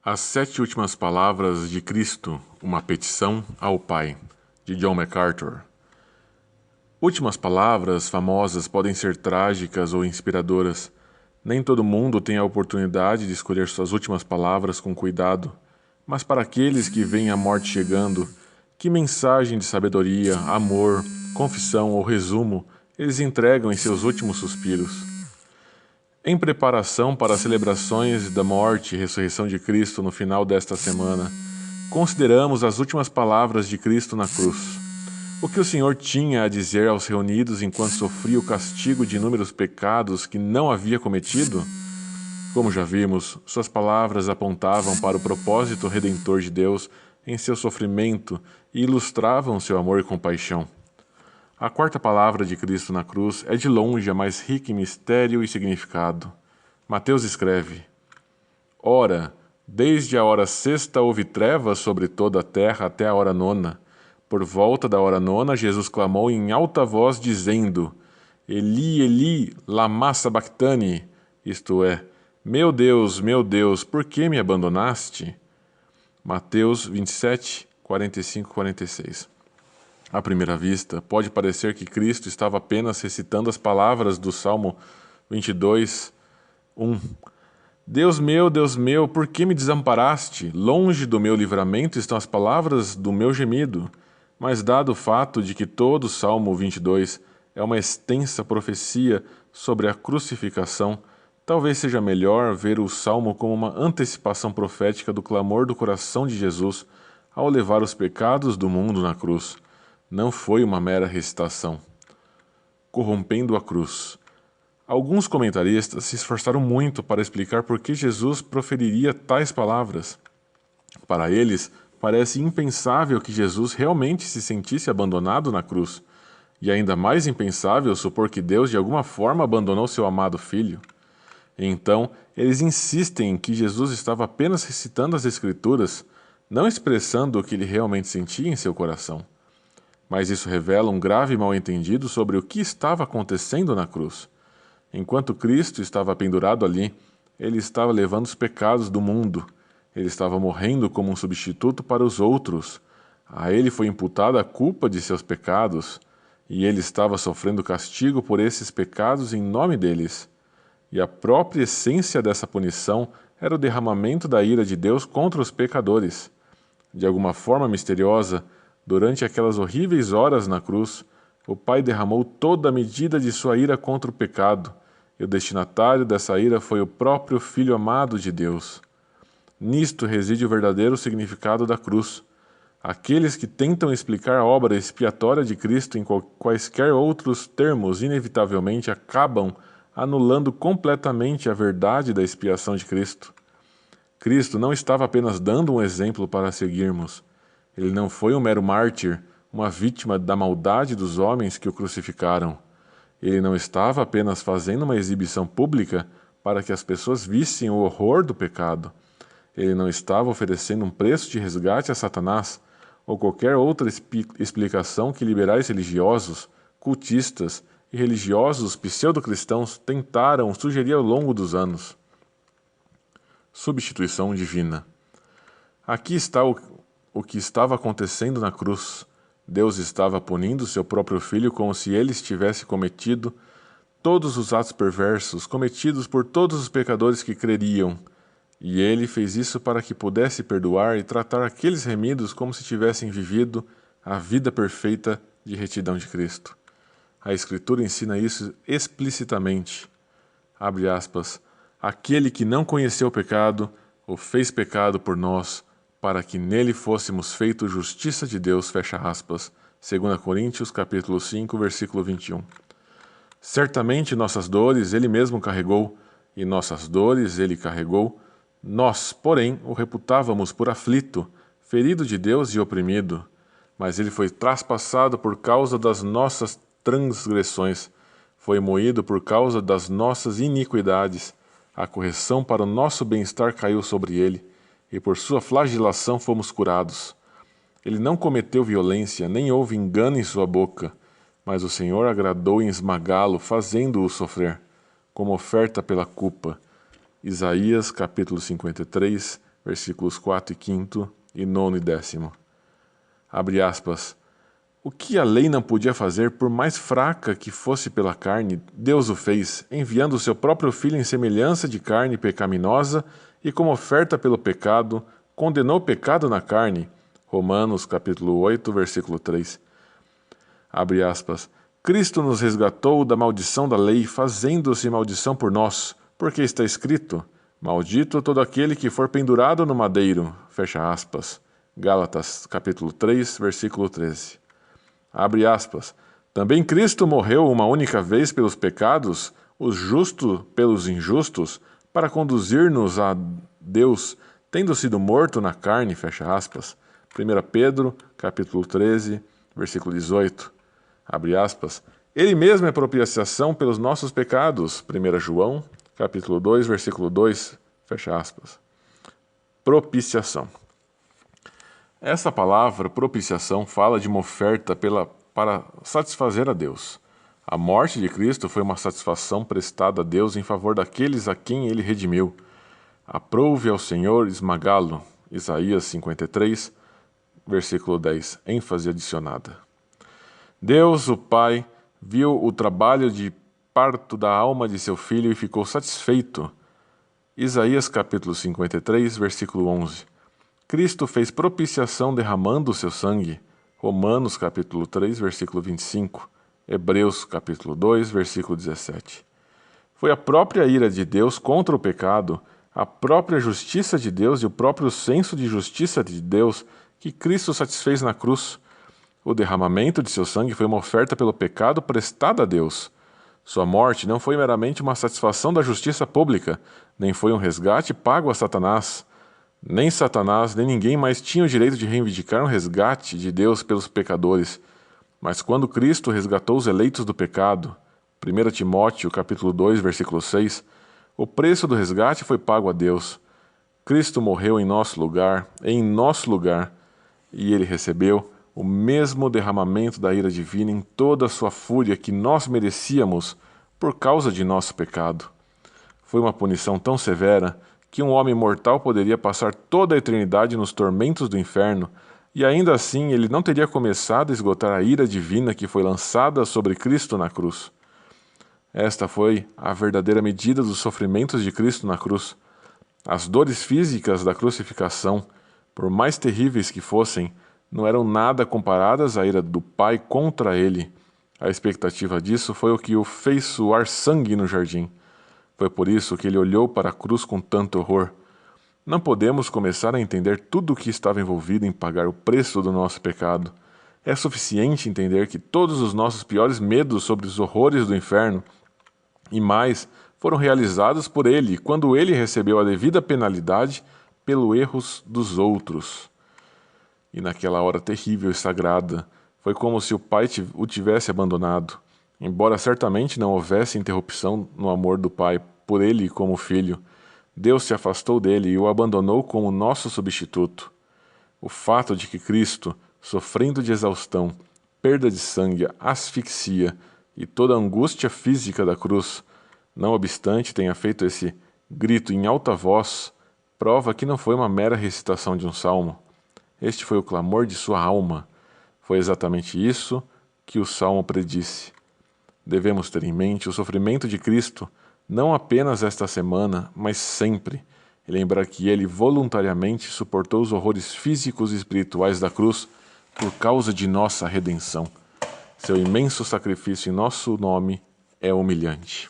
As 7 últimas palavras de Cristo, uma petição ao Pai, de John MacArthur. Últimas palavras famosas podem ser trágicas ou inspiradoras. Nem todo mundo tem a oportunidade de escolher suas últimas palavras com cuidado. Mas para aqueles que veem a morte chegando, que mensagem de sabedoria, amor, confissão ou resumo eles entregam em seus últimos suspiros? Em preparação para as celebrações da morte e ressurreição de Cristo no final desta semana, consideramos as últimas palavras de Cristo na cruz. O que o Senhor tinha a dizer aos reunidos enquanto sofria o castigo de inúmeros pecados que não havia cometido? Como já vimos, suas palavras apontavam para o propósito redentor de Deus em seu sofrimento e ilustravam seu amor e compaixão. A quarta palavra de Cristo na cruz é de longe a mais rica em mistério e significado. Mateus escreve: Ora, desde a hora sexta houve trevas sobre toda a terra até a hora nona. Por volta da hora nona, Jesus clamou em alta voz, dizendo: Eli, Eli, lama sabachthani, isto é, meu Deus, por que me abandonaste? Mateus 27, 45 e 46. À primeira vista, pode parecer que Cristo estava apenas recitando as palavras do Salmo 22, 1. Deus meu, por que me desamparaste? Longe do meu livramento estão as palavras do meu gemido. Mas dado o fato de que todo o Salmo 22 é uma extensa profecia sobre a crucificação, talvez seja melhor ver o Salmo como uma antecipação profética do clamor do coração de Jesus ao levar os pecados do mundo na cruz. Não foi uma mera recitação. Corrompendo a cruz. Alguns comentaristas se esforçaram muito para explicar por que Jesus proferiria tais palavras. Para eles, parece impensável que Jesus realmente se sentisse abandonado na cruz, e ainda mais impensável supor que Deus de alguma forma abandonou seu amado Filho. Então, eles insistem em que Jesus estava apenas recitando as Escrituras, não expressando o que ele realmente sentia em seu coração. Mas isso revela um grave mal-entendido sobre o que estava acontecendo na cruz. Enquanto Cristo estava pendurado ali, ele estava levando os pecados do mundo. Ele estava morrendo como um substituto para os outros. A ele foi imputada a culpa de seus pecados, e ele estava sofrendo castigo por esses pecados em nome deles. E a própria essência dessa punição era o derramamento da ira de Deus contra os pecadores. De alguma forma misteriosa, durante aquelas horríveis horas na cruz, o Pai derramou toda a medida de sua ira contra o pecado, e o destinatário dessa ira foi o próprio Filho amado de Deus. Nisto reside o verdadeiro significado da cruz. Aqueles que tentam explicar a obra expiatória de Cristo em quaisquer outros termos, inevitavelmente acabam anulando completamente a verdade da expiação de Cristo. Cristo não estava apenas dando um exemplo para seguirmos. Ele não foi um mero mártir, uma vítima da maldade dos homens que o crucificaram. Ele não estava apenas fazendo uma exibição pública para que as pessoas vissem o horror do pecado. Ele não estava oferecendo um preço de resgate a Satanás ou qualquer outra explicação que liberais religiosos, cultistas e religiosos pseudo-cristãos tentaram sugerir ao longo dos anos. Substituição divina. Aqui está o que estava acontecendo na cruz. Deus estava punindo seu próprio Filho como se ele estivesse cometido todos os atos perversos cometidos por todos os pecadores que creriam, e ele fez isso para que pudesse perdoar e tratar aqueles remidos como se tivessem vivido a vida perfeita de retidão de Cristo. A Escritura ensina isso explicitamente. Abre aspas, aquele que não conheceu o pecado, o fez pecado por nós, para que nele fôssemos feitos justiça de Deus, fecha aspas, 2 Coríntios, capítulo 5, versículo 21. Certamente nossas dores ele mesmo carregou, e nossas dores ele carregou. Nós, porém, o reputávamos por aflito, ferido de Deus e oprimido. Mas ele foi traspassado por causa das nossas transgressões, foi moído por causa das nossas iniquidades. A correção para o nosso bem-estar caiu sobre ele, e por sua flagelação fomos curados. Ele não cometeu violência, nem houve engano em sua boca, mas o Senhor agradou em esmagá-lo, fazendo-o sofrer, como oferta pela culpa. Isaías, capítulo 53, versículos 4 e 5 e 9 e 10. Abre aspas. O que a lei não podia fazer, por mais fraca que fosse pela carne, Deus o fez, enviando o seu próprio Filho em semelhança de carne pecaminosa e como oferta pelo pecado, condenou o pecado na carne. Romanos capítulo 8, versículo 3. Abre aspas. Cristo nos resgatou da maldição da lei, fazendo-se maldição por nós, porque está escrito, maldito todo aquele que for pendurado no madeiro. Fecha aspas. Gálatas capítulo 3, versículo 13. Abre aspas. Também Cristo morreu uma única vez pelos pecados, os justos pelos injustos, para conduzir-nos a Deus, tendo sido morto na carne, fecha aspas. 1 Pedro, capítulo 13, versículo 18. Abre aspas. Ele mesmo é propiciação pelos nossos pecados. 1 João, capítulo 2, versículo 2, fecha aspas. Propiciação. Essa palavra, propiciação, fala de uma oferta para satisfazer a Deus. A morte de Cristo foi uma satisfação prestada a Deus em favor daqueles a quem ele redimiu. Aprouve ao Senhor esmagá-lo. Isaías 53, versículo 10, ênfase adicionada. Deus, o Pai, viu o trabalho de parto da alma de seu filho e ficou satisfeito. Isaías capítulo 53, versículo 11. Cristo fez propiciação derramando o seu sangue. Romanos capítulo 3, versículo 25. Hebreus capítulo 2, versículo 17. Foi a própria ira de Deus contra o pecado, a própria justiça de Deus e o próprio senso de justiça de Deus que Cristo satisfez na cruz. O derramamento de seu sangue foi uma oferta pelo pecado prestada a Deus. Sua morte não foi meramente uma satisfação da justiça pública, nem foi um resgate pago a Satanás. Nem Satanás, nem ninguém mais tinha o direito de reivindicar um resgate de Deus pelos pecadores. Mas quando Cristo resgatou os eleitos do pecado, 1 Timóteo capítulo 2, versículo 6, o preço do resgate foi pago a Deus. Cristo morreu em nosso lugar, e ele recebeu o mesmo derramamento da ira divina em toda a sua fúria que nós merecíamos por causa de nosso pecado. Foi uma punição tão severa que um homem mortal poderia passar toda a eternidade nos tormentos do inferno, e ainda assim ele não teria começado a esgotar a ira divina que foi lançada sobre Cristo na cruz. Esta foi a verdadeira medida dos sofrimentos de Cristo na cruz. As dores físicas da crucificação, por mais terríveis que fossem, não eram nada comparadas à ira do Pai contra ele. A expectativa disso foi o que o fez suar sangue no jardim. Foi por isso que ele olhou para a cruz com tanto horror. Não podemos começar a entender tudo o que estava envolvido em pagar o preço do nosso pecado. É suficiente entender que todos os nossos piores medos sobre os horrores do inferno e mais foram realizados por ele quando ele recebeu a devida penalidade pelos erros dos outros. E naquela hora terrível e sagrada, foi como se o Pai o tivesse abandonado. Embora certamente não houvesse interrupção no amor do Pai por ele como filho, Deus se afastou dele e o abandonou como nosso substituto. O fato de que Cristo, sofrendo de exaustão, perda de sangue, asfixia e toda a angústia física da cruz, não obstante tenha feito esse grito em alta voz, prova que não foi uma mera recitação de um salmo. Este foi o clamor de sua alma. Foi exatamente isso que o salmo predisse. Devemos ter em mente o sofrimento de Cristo, não apenas esta semana, mas sempre, e lembrar que ele voluntariamente suportou os horrores físicos e espirituais da cruz por causa de nossa redenção. Seu imenso sacrifício em nosso nome é humilhante.